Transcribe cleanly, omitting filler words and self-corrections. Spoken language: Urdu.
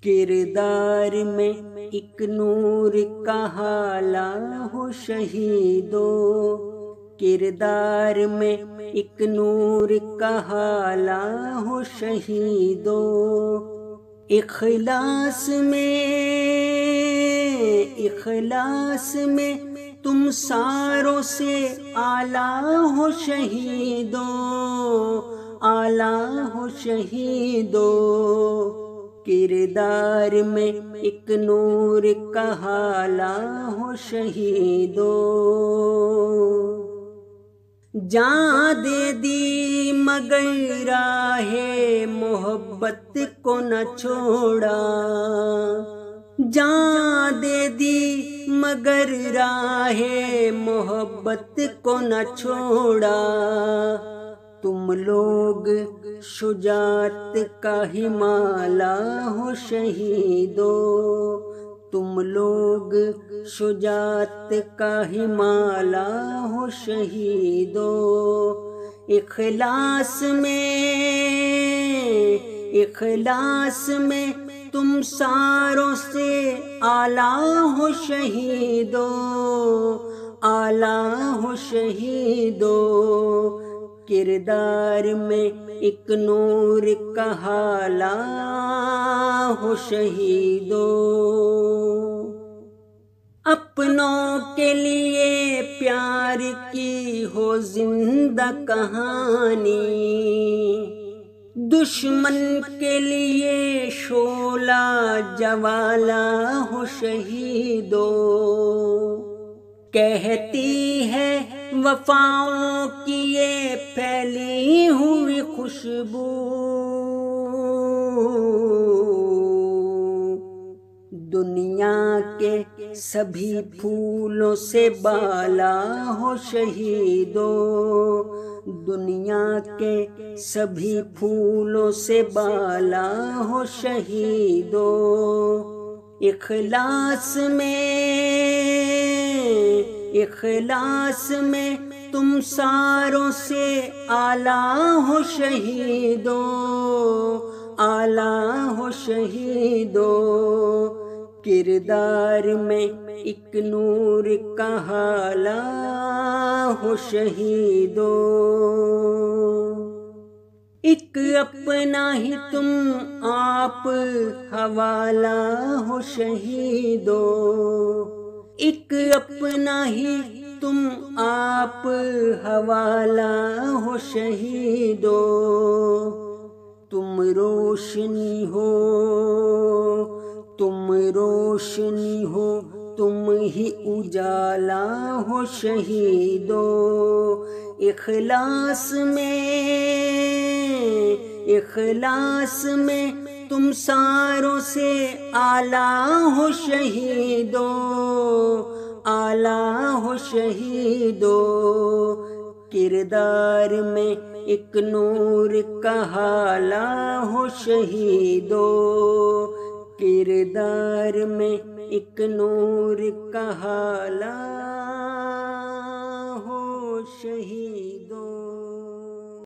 کردار میں ایک نور کا حالہ ہو شہیدو، کردار میں ایک نور کا حالہ ہو شہیدو، اخلاص میں تم ساروں سے اعلیٰ ہو شہیدو، اعلیٰ ہو شہیدو، کردار میں ایک نور کا حالہ ہو شہیدو، جان دے دی مگر راہ محبت کو نہ چھوڑا، جان دے دی مگر راہ محبت کو نہ چھوڑا، تم لوگ شجاعت کا ہمالہ ہو شہیدو، تم لوگ شجاعت کا ہمالہ ہو شہیدو، اخلاص میں تم ساروں سے اعلیٰ ہو شہیدو، اعلیٰ ہو شہیدو، کردار میں ایک نور کا حالہ ہو شہیدو، اپنوں کے لیے پیار کی ہو زندہ کہانی، دشمن کے لیے شعلہ جوالا ہو شہیدو، کہتی ہے وفاؤں کی یہ پھیلی ہوئی خوشبو، دنیا کے سبھی پھولوں سے بالا ہو شہیدو، دنیا کے سبھی پھولوں سے بالا ہو شہیدو، اخلاص میں تم ساروں سے اعلیٰ ہو شہیدو، اعلیٰ ہو شہیدو، کردار میں ایک نور کا حالہ ہو شہیدو، ایک اپنا ہی تم آپ حوالہ ہو شہیدو، ایک اپنا ہی تم آپ حوالہ ہو شہیدو، تم روشنی ہو، تم روشنی ہو، تم ہی اجالا ہو شہیدو، اخلاص میں تم ساروں سے اعلیٰ ہو شہیدو، اعلیٰ ہو شہیدو، کردار میں ایک نور کا حالہ ہو شہیدو، کردار میں ایک نور کا حالہ ہو شہیدو۔